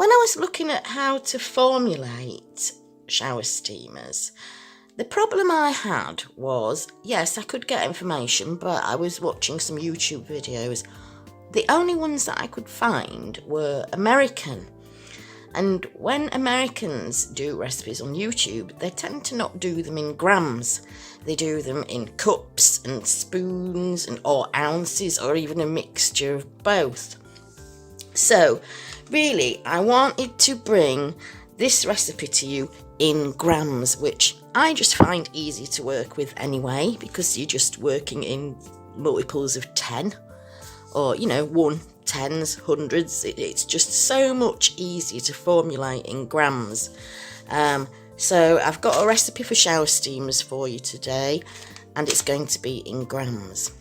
when I was looking at how to formulate shower steamers, the problem I had was, yes, I could get information, but I was watching some YouTube videos. The only ones that I could find were American. And when Americans do recipes on YouTube, they tend to not do them in grams. They do them in cups and spoons or ounces, or even a mixture of both. So really, I wanted to bring this recipe to you in grams, which I just find easy to work with anyway, because you're just working in multiples of 10, or 1, 10s, hundreds. It's just so much easier to formulate in grams. So I've got a recipe for shower steamers for you today, and it's going to be in grams.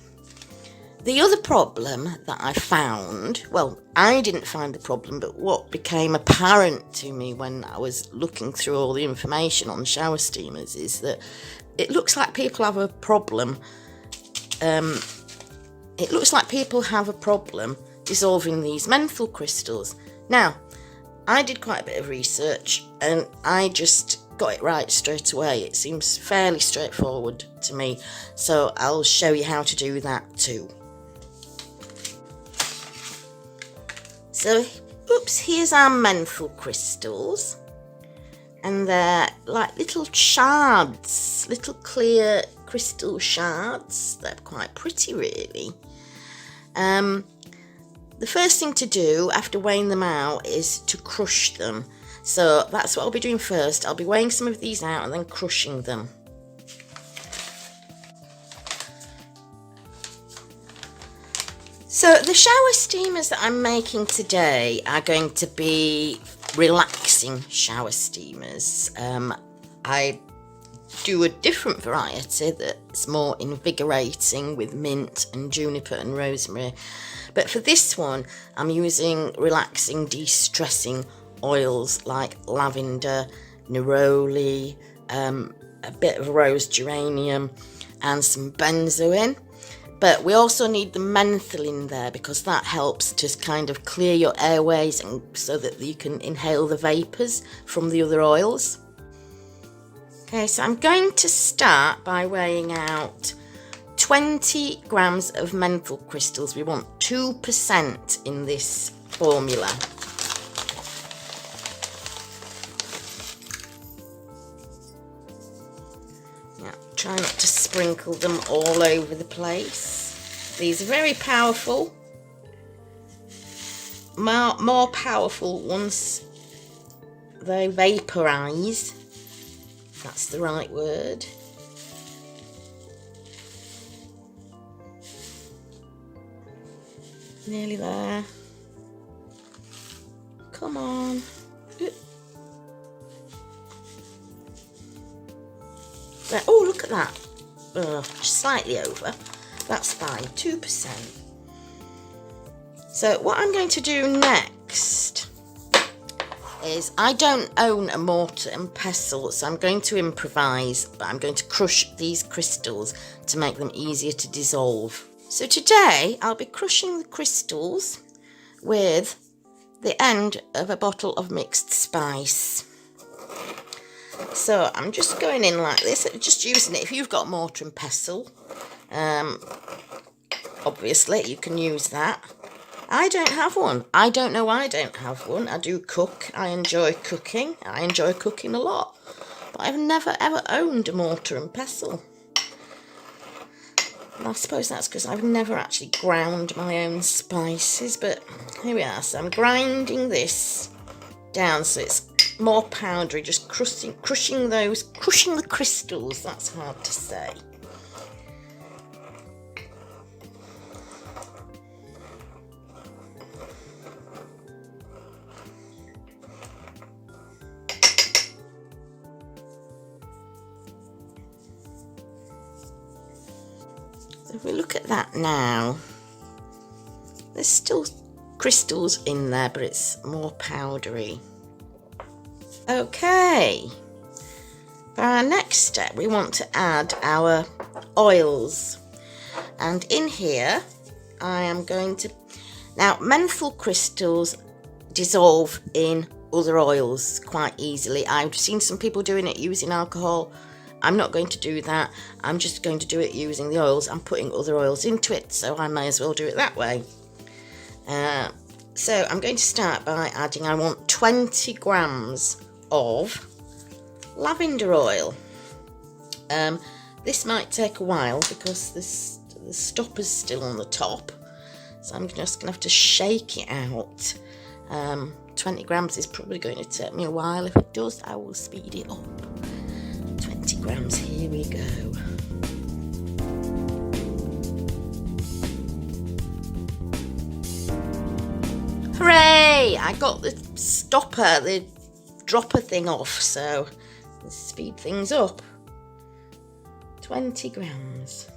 The other problem that I found, well, I didn't find the problem, but what became apparent to me when I was looking through all the information on shower steamers, is that it looks like people have a problem. It looks like people have a problem dissolving these menthol crystals. Now, I did quite a bit of research and I just got it right straight away. It seems fairly straightforward to me, so I'll show you how to do that too. So, here's our menthol crystals, and they're like little shards, little clear crystal shards. They're quite pretty, really. The first thing to do after weighing them out is to crush them. So that's what I'll be doing first. I'll be weighing some of these out and then crushing them. So the shower steamers that I'm making today are going to be relaxing shower steamers. I do a different variety that's more invigorating with mint and juniper and rosemary. But for this one, I'm using relaxing, de-stressing oils like lavender, neroli, a bit of rose geranium and some benzoin. But we also need the menthol in there because that helps to kind of clear your airways and so that you can inhale the vapours from the other oils. Okay, so I'm going to start by weighing out 20 grams of menthol crystals. We want 2% in this formula. Now, try not to sprinkle them all over the place. These are very powerful. More powerful once they vaporise. That's the right word. Nearly there. Come on. There. Oh, look at that. Slightly over. That's fine. 2%. So what I'm going to do next is, I don't own a mortar and pestle, so I'm going to improvise, but I'm going to crush these crystals to make them easier to dissolve. So today I'll be crushing the crystals with the end of a bottle of mixed spice. So I'm just going in like this, just using it. If you've got mortar and pestle, obviously you can use that. I don't have one. I don't know why I don't have one. I do cook. I enjoy cooking. I enjoy cooking a lot. But I've never ever owned a mortar and pestle. And I suppose that's because I've never actually ground my own spices. But here we are. So I'm grinding this down so it's more powdery. Just crushing the crystals. That's hard to say. If we look at that now, there's still crystals in there, but it's more powdery. Okay, for our next step, we want to add our oils. And in here, I am going to... Now, menthol crystals dissolve in other oils quite easily. I've seen some people doing it using alcohol. I'm not going to do that. I'm just going to do it using the oils. I'm putting other oils into it, so I may as well do it that way. So I'm going to start by adding, I want 20 grams of lavender oil. This might take a while because the stopper's still on the top, so I'm just going to have to shake it out. 20 grams is probably going to take me a while. If it does, I will speed it up. 20 grams, here we go. Hooray! I got the stopper, the dropper thing off, so let's speed things up. 20 grams.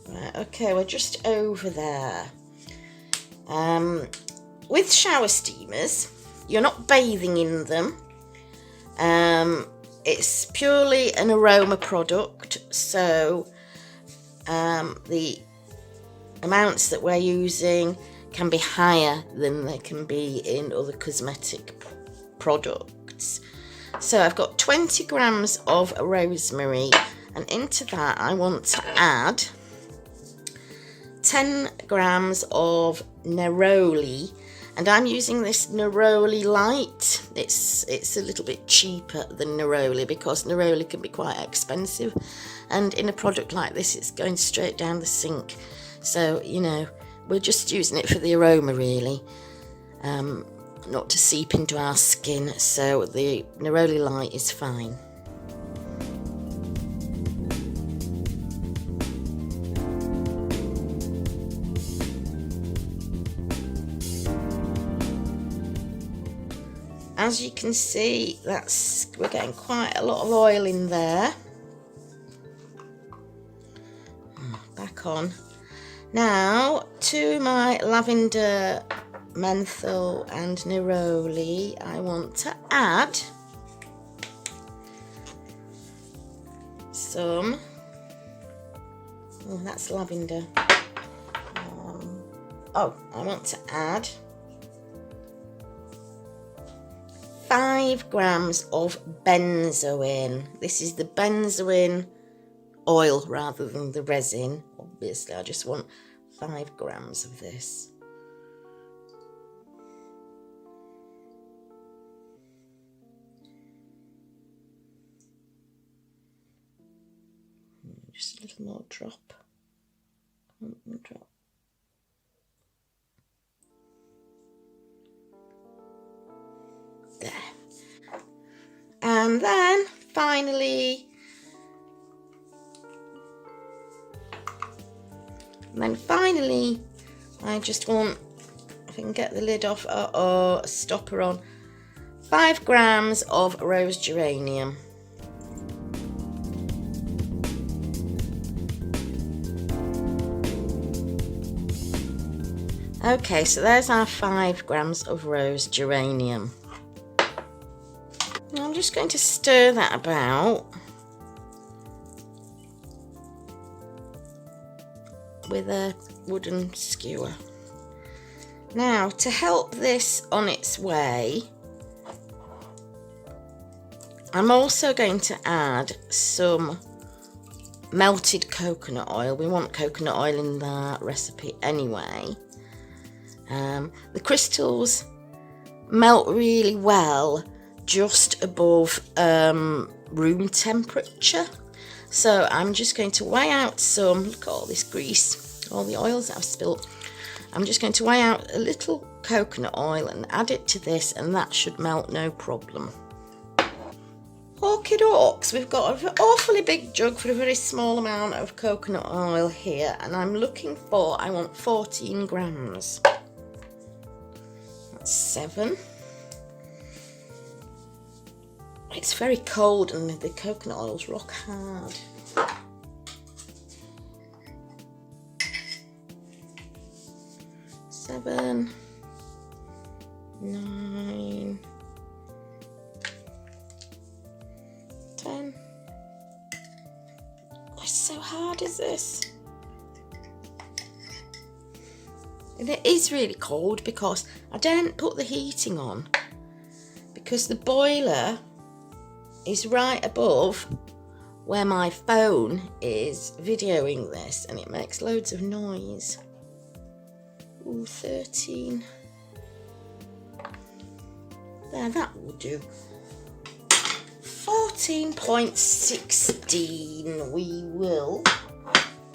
Right, okay, we're just over there. With shower steamers, you're not bathing in them. It's purely an aroma product, so the amounts that we're using can be higher than they can be in other cosmetic products. So I've got 20 grams of rosemary, and into that I want to add 10 grams of neroli, and I'm using this neroli light. It's a little bit cheaper than neroli because neroli can be quite expensive, and in a product like this it's going straight down the sink, so you know, we're just using it for the aroma really, not to seep into our skin, so the neroli light is fine. As you can see, we're getting quite a lot of oil in there. Back on. Now to my lavender, menthol and neroli, I want to add some, that's lavender. I want to add 5 grams of benzoin. This is the benzoin oil rather than the resin. Obviously, I just want 5 grams of this. Just a little more drop. There. And then finally, I just want, if I can get the lid off, stopper on, 5 grams of rose geranium. Okay, so there's our 5 grams of rose geranium. Now I'm just going to stir that about with a wooden skewer. Now, to help this on its way, I'm also going to add some melted coconut oil. We want coconut oil in that recipe anyway. The crystals melt really well just above room temperature. So I'm just going to weigh out some, look at all this grease, all the oils that I've spilt. I'm just going to weigh out a little coconut oil and add it to this, and that should melt no problem. Okie dokes, we've got an awfully big jug for a very small amount of coconut oil here, and I'm looking for, I want 14 grams. That's 7. It's very cold and the coconut oil's rock hard. Seven, 9, 10, It's so hard, is this? And it is really cold because I didn't put the heating on, because the boiler is right above where my phone is videoing this, and it makes loads of noise. Ooh, 13. There, that will do. 14.16 we will.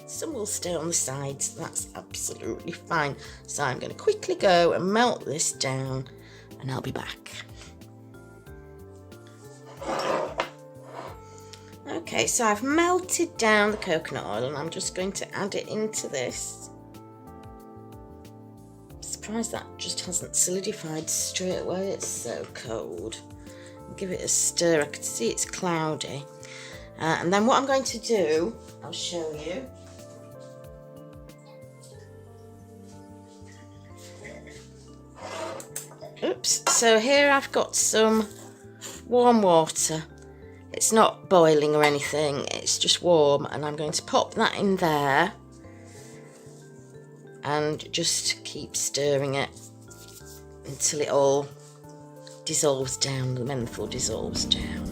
Some will stay on the sides, that's absolutely fine. So I'm going to quickly go and melt this down, and I'll be back. Okay, so I've melted down the coconut oil, and I'm just going to add it into this. I'm surprised that just hasn't solidified straight away, it's so cold. Give it a stir. I can see it's cloudy. And then what I'm going to do, I'll show you. Oops, so here I've got some warm water. It's not boiling or anything, it's just warm, and I'm going to pop that in there and just keep stirring it until it all dissolves down, the menthol dissolves down.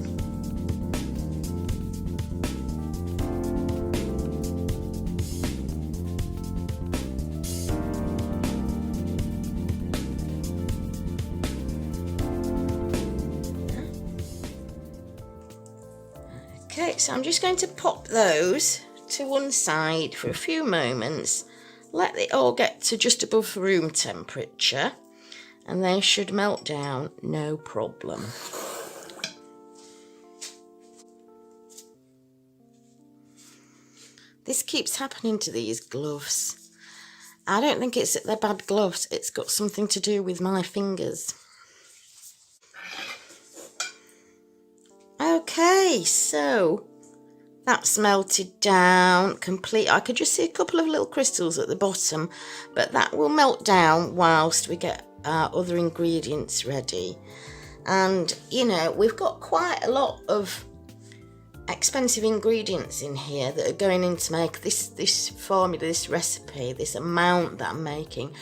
Okay, so I'm just going to pop those to one side for a few moments, let it all get to just above room temperature, and they should melt down no problem. This keeps happening to these gloves. I don't think it's that they're bad gloves, it's got something to do with my fingers. Okay, so that's melted down complete. I could just see a couple of little crystals at the bottom, but that will melt down whilst we get our other ingredients ready. And you know, we've got quite a lot of expensive ingredients in here that are going in to make this formula, this recipe, this amount that I'm making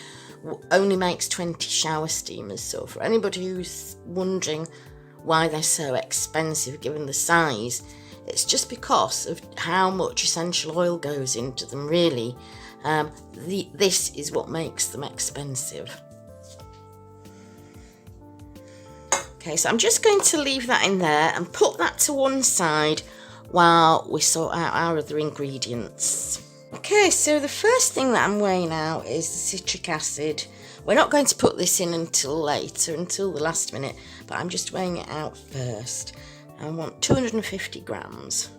only makes 20 shower steamers. So for anybody who's wondering why they're so expensive given the size, it's just because of how much essential oil goes into them, really. This is what makes them expensive. Okay, so I'm just going to leave that in there and put that to one side while we sort out our other ingredients. Okay, so the first thing that I'm weighing out is the citric acid. We're not going to put this in until later, until the last minute, but I'm just weighing it out first. I want 250 grams.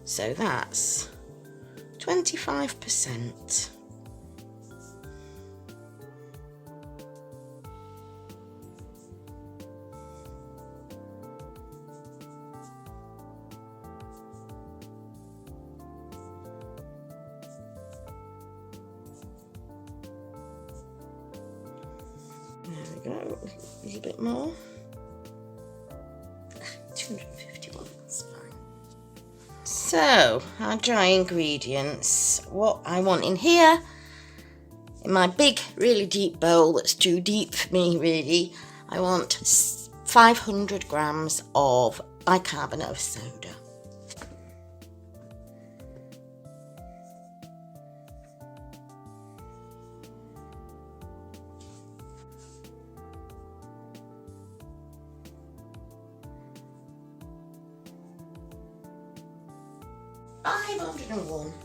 So that's 25%. There we go, a little bit more. 251, that's fine. So, our dry ingredients. What I want in here, in my big, really deep bowl that's too deep for me, really, I want 500 grams of bicarbonate of soda.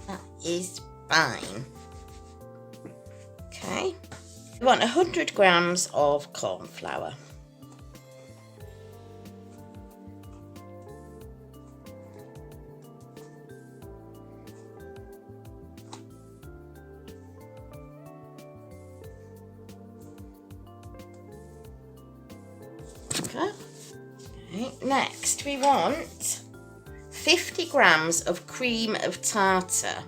That is fine. Okay, we want 100 grams of corn flour. Okay. Next we want 50 grams of cream of tartar.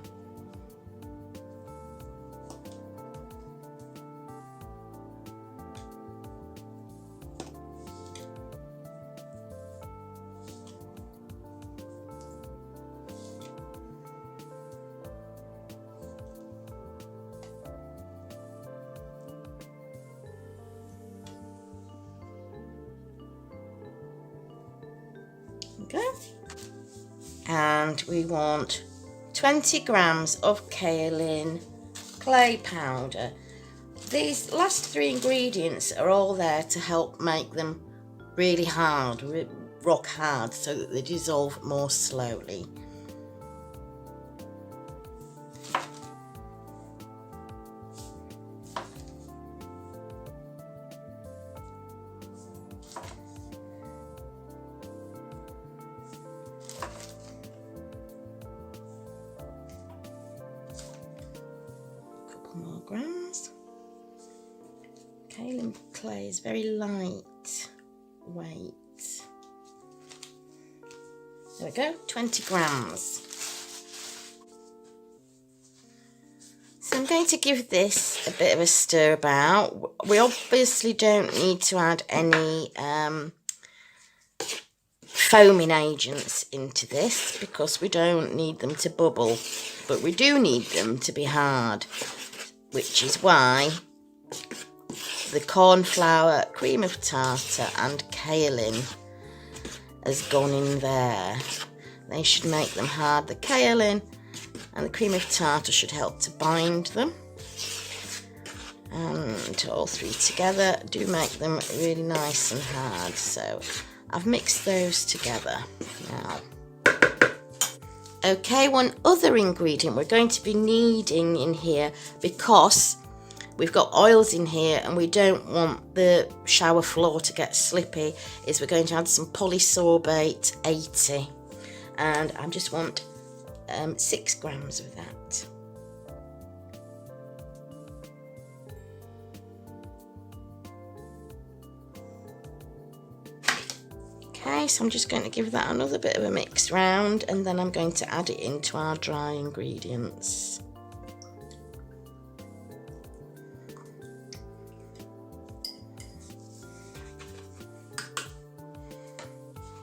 go. And we want 20 grams of kaolin clay powder. These last 3 ingredients are all there to help make them really hard, rock hard, so that they dissolve more slowly. More grams. Kaolin clay is very light weight. There we go, 20 grams. So I'm going to give this a bit of a stir about. We obviously don't need to add any foaming agents into this because we don't need them to bubble, but we do need them to be hard, which is why the corn flour, cream of tartar and kaolin has gone in there. They should make them hard. The kaolin and the cream of tartar should help to bind them, and all 3 together do make them really nice and hard. So I've mixed those together now. Okay, one other ingredient we're going to be needing in here, because we've got oils in here and we don't want the shower floor to get slippy, is we're going to add some polysorbate 80, and I just want 6 grams of that. Okay, so I'm just going to give that another bit of a mix round, and then I'm going to add it into our dry ingredients.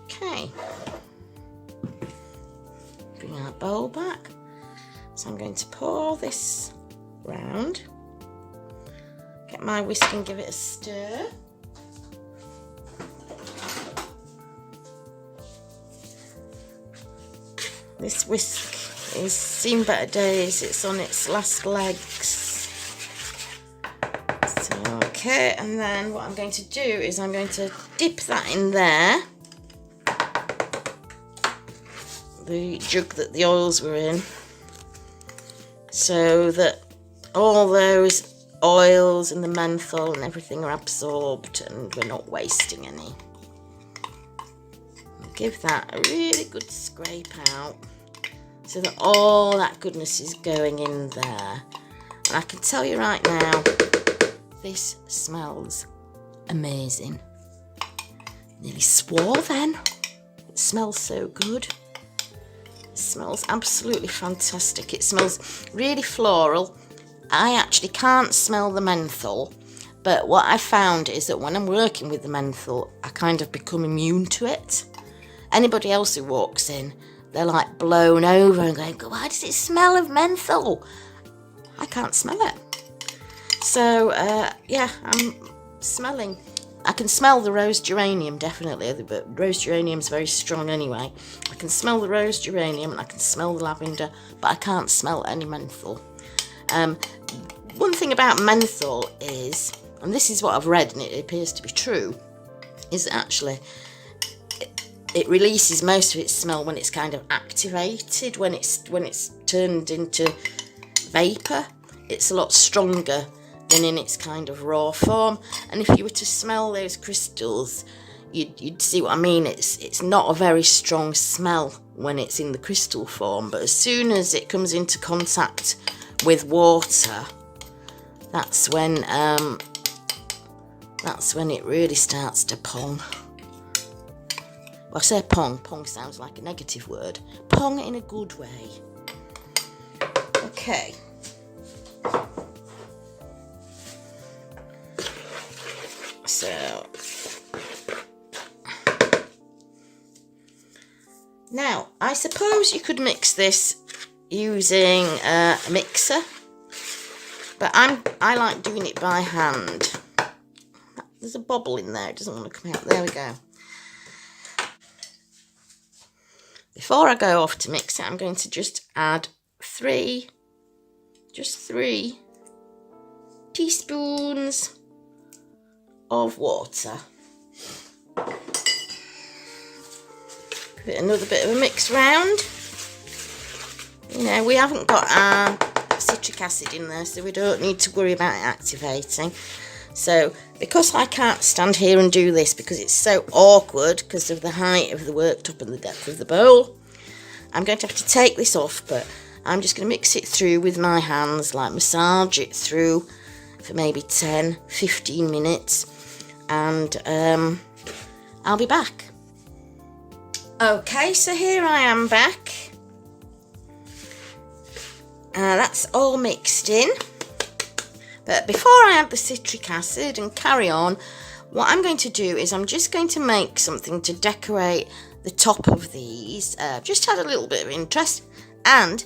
Okay, bring our bowl back. So I'm going to pour this round, get my whisk and give it a stir. This whisk is seen better days, it's on its last legs. So, okay, and then what I'm going to do is I'm going to dip that in there, the jug that the oils were in, so that all those oils and the menthol and everything are absorbed and we're not wasting any. Give that a really good scrape out so that all that goodness is going in there. And I can tell you right now, this smells amazing. Nearly swore then. It smells so good. It smells absolutely fantastic. It smells really floral. I actually can't smell the menthol, but what I found is that when I'm working with the menthol, I kind of become immune to it. Anybody else who walks in, they're like blown over and going, why does it smell of menthol? I can't smell it. So, yeah, I'm smelling. I can smell the rose geranium, definitely, but rose geranium's very strong anyway. I can smell the rose geranium and I can smell the lavender, but I can't smell any menthol. One thing about menthol is, and this is what I've read and it appears to be true, is that actually it releases most of its smell when it's kind of activated, when it's turned into vapour. It's a lot stronger than in its kind of raw form. And if you were to smell those crystals, you'd see what I mean. It's not a very strong smell when it's in the crystal form, but as soon as it comes into contact with water, that's when it really starts to pong. Well, I say pong. Pong sounds like a negative word. Pong in a good way. Okay. So, now, I suppose you could mix this using a mixer, but I like doing it by hand. There's a bobble in there, it doesn't want to come out. There we go. before I go off to mix it, I'm going to just add just three teaspoons of water. Give it another bit of a mix round. You know, we haven't got our citric acid in there, so we don't need to worry about it activating. So because I can't stand here and do this because it's so awkward because of the height of the worktop and the depth of the bowl, I'm going to have to take this off, but I'm just going to mix it through with my hands, like massage it through for maybe 10-15 minutes, and I'll be back. Okay, so here I am back. That's all mixed in. But before I add the citric acid and carry on, what I'm going to do is I'm just going to make something to decorate the top of these. Just had a little bit of interest, and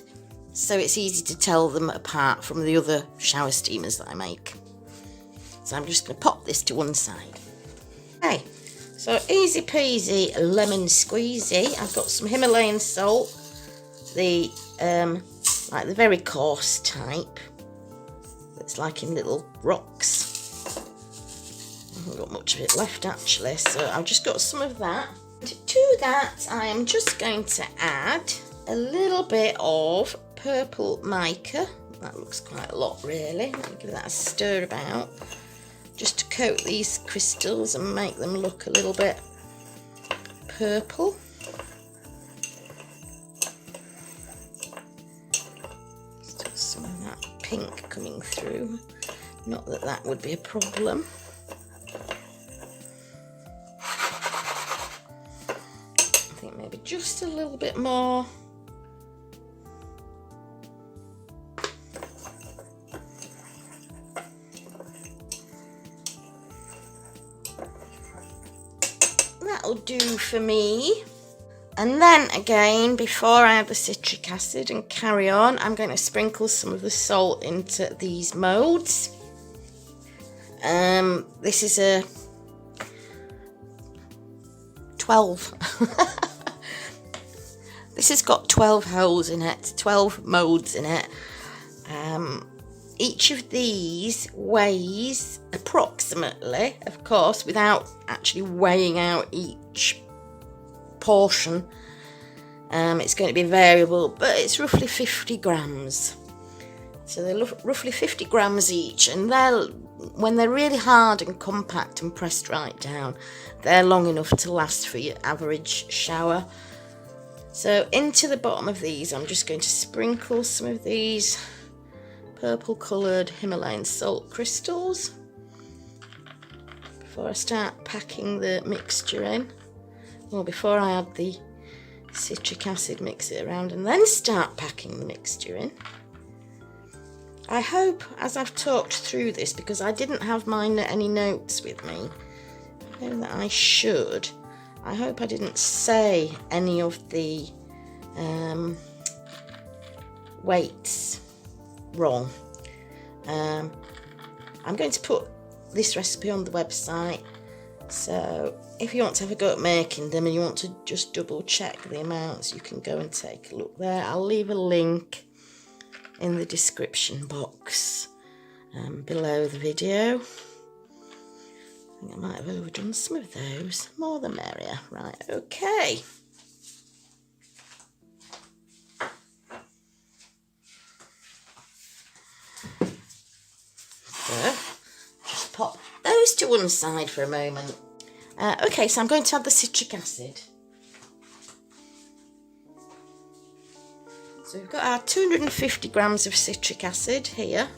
so it's easy to tell them apart from the other shower steamers that I make. So I'm just going to pop this to one side. Okay, so easy peasy lemon squeezy. I've got some Himalayan salt, the like the very coarse type. It's like in little rocks. I haven't got much of it left actually, so I've just got some of that. To that, I am just going to add a little bit of purple mica. That looks quite a lot really. Let me give that a stir about, just to coat these crystals and make them look a little bit purple. Just some of that pink coming through. Not that that would be a problem. I think maybe just a little bit more. That'll do for me. And then again, before I add the citric acid and carry on, I'm going to sprinkle some of the salt into these moulds. This is a 12. This has got 12 holes in it, 12 moulds in it. Each of these weighs approximately, of course, without actually weighing out each portion. It's going to be variable, but it's roughly 50 grams. So they're roughly 50 grams each, and when they're really hard and compact and pressed right down, they're long enough to last for your average shower. So into the bottom of these, I'm just going to sprinkle some of these purple coloured Himalayan salt crystals before I start packing the mixture in. Well, before I add the citric acid, mix it around and then start packing the mixture in. I hope, as I've talked through this, because I didn't have any notes with me, I know that I should. I hope I didn't say any of the weights wrong. I'm going to put this recipe on the website, so if you want to have a go at making them and you want to just double check the amounts, you can go and take a look there. I'll leave a link in the description box below the video. I think I might have overdone some of those. More the merrier. Right, okay. So, just pop those to one side for a moment. Okay, so I'm going to add the citric acid. So we've got our 250 grams of citric acid here.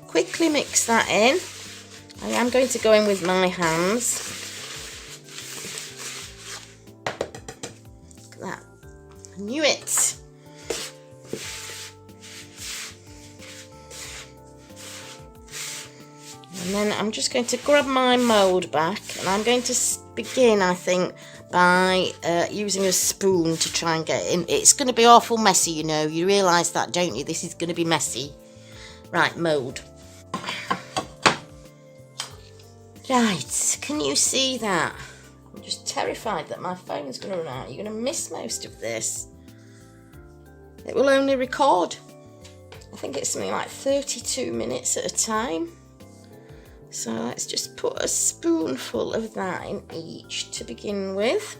Quickly mix that in. I am going to go in with my hands. Look at that. I knew it. And then I'm just going to grab my mould back, and I'm going to begin, I think, by using a spoon to try and get it in. It's going to be awful messy, you know. You realise that, don't you? This is going to be messy. Right, mould. Right, can you see that? I'm just terrified that my phone's going to run out. You're going to miss most of this. It will only record, I think it's something like 32 minutes at a time. So let's just put a spoonful of that in each to begin with.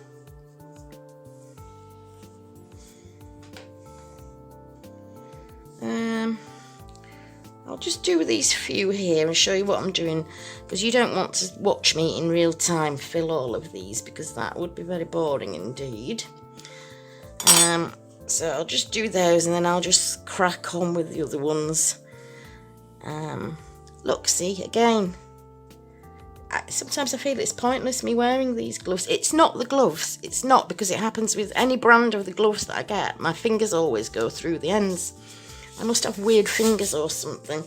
I'll just do these few here and show you what I'm doing, because you don't want to watch me in real time fill all of these, because that would be very boring indeed. So I'll just do those and then I'll just crack on with the other ones. Look, see, again, sometimes I feel it's pointless me wearing these gloves. It's not the gloves, it's not, because it happens with any brand of the gloves that I get. My fingers always go through the ends. I must have weird fingers or something.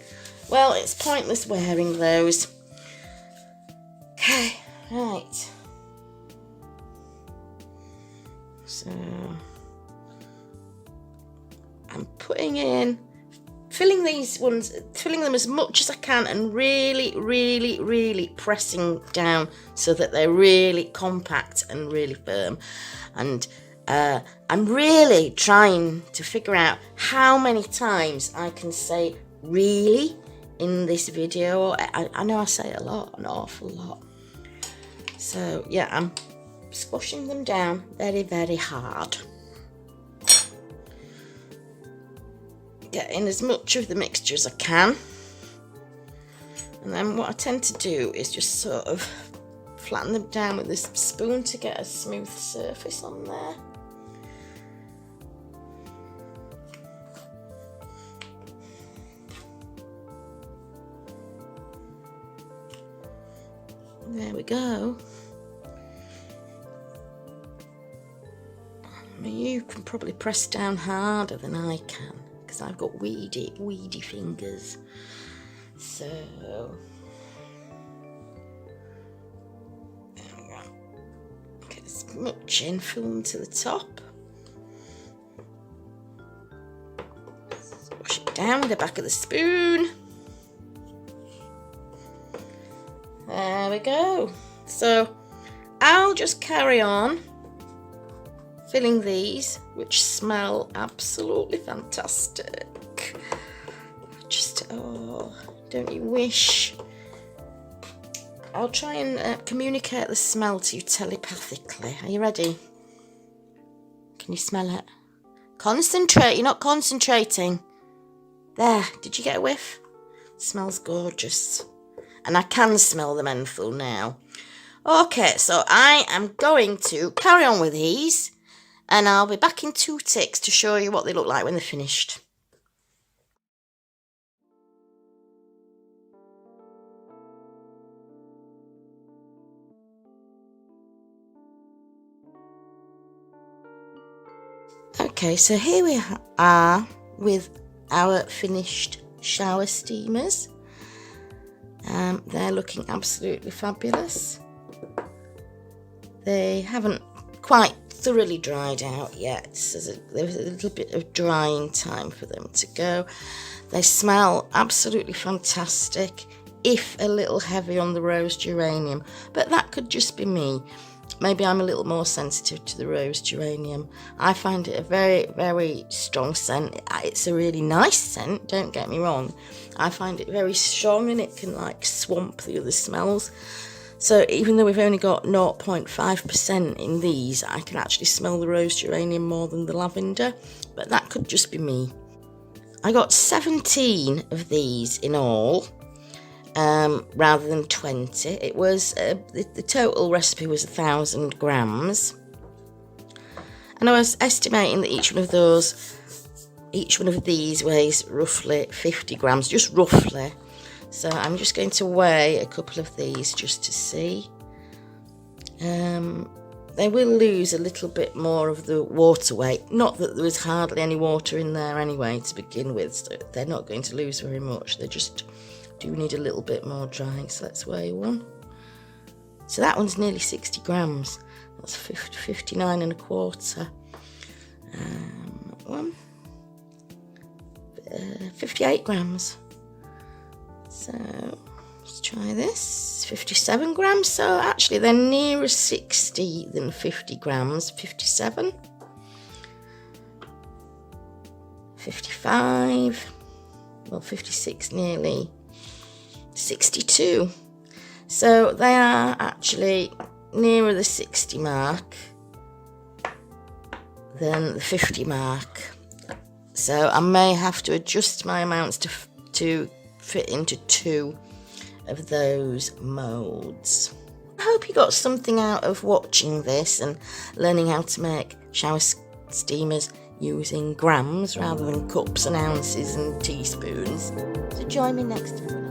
Well, it's pointless wearing those. Okay, right. So I'm filling them as much as I can, and really, really, really pressing down so that they're really compact and really firm. And I'm really trying to figure out how many times I can say really in this video. I know I say it a lot, an awful lot. So yeah, I'm squashing them down very, very hard. Get in as much of the mixture as I can. And then what I tend to do is just sort of flatten them down with this spoon to get a smooth surface on there. There we go. I mean, you can probably press down harder than I can, because I've got weedy fingers. So there we go. Get as much in, fill them to the top. Squash it down with the back of the spoon. There we go. So I'll just carry on filling these, which smell absolutely fantastic. Just, oh, don't you wish? I'll try and communicate the smell to you telepathically. Are you ready? Can you smell it? Concentrate, you're not concentrating. There, did you get a whiff? It smells gorgeous. And I can smell the menthol now. Okay, so I am going to carry on with these, and I'll be back in 2 ticks to show you what they look like when they're finished. Okay, so here we are with our finished shower steamers. They're looking absolutely fabulous. They haven't quite thoroughly dried out yet, so there's a little bit of drying time for them to go. They smell absolutely fantastic, if a little heavy on the rose geranium, but that could just be me. Maybe I'm a little more sensitive to the rose geranium. I find it a very, very strong scent. It's a really nice scent, don't get me wrong. I find it very strong, and it can like swamp the other smells. So even though we've only got 0.5% in these, I can actually smell the rose geranium more than the lavender, but that could just be me. I got 17 of these in all, rather than 20. It was the total recipe was 1,000 grams, and I was estimating that each one of these weighs roughly 50 grams, just roughly. So I'm just going to weigh a couple of these just to see. They will lose a little bit more of the water weight. Not that there was hardly any water in there anyway to begin with, so they're not going to lose very much. They just do need a little bit more drying. So let's weigh one. So that one's nearly 60 grams. That's 59 and a quarter. One. 58 grams. So Let's try this. 57 grams. So actually they're nearer 60 than 50 grams. 57. 55. Well, 56 nearly. 62. So they are actually nearer the 60 mark than the 50 mark. So I may have to adjust my amounts to fit into 2 of those moulds. I hope you got something out of watching this and learning how to make shower steamers using grams rather than cups and ounces and teaspoons. So join me next time.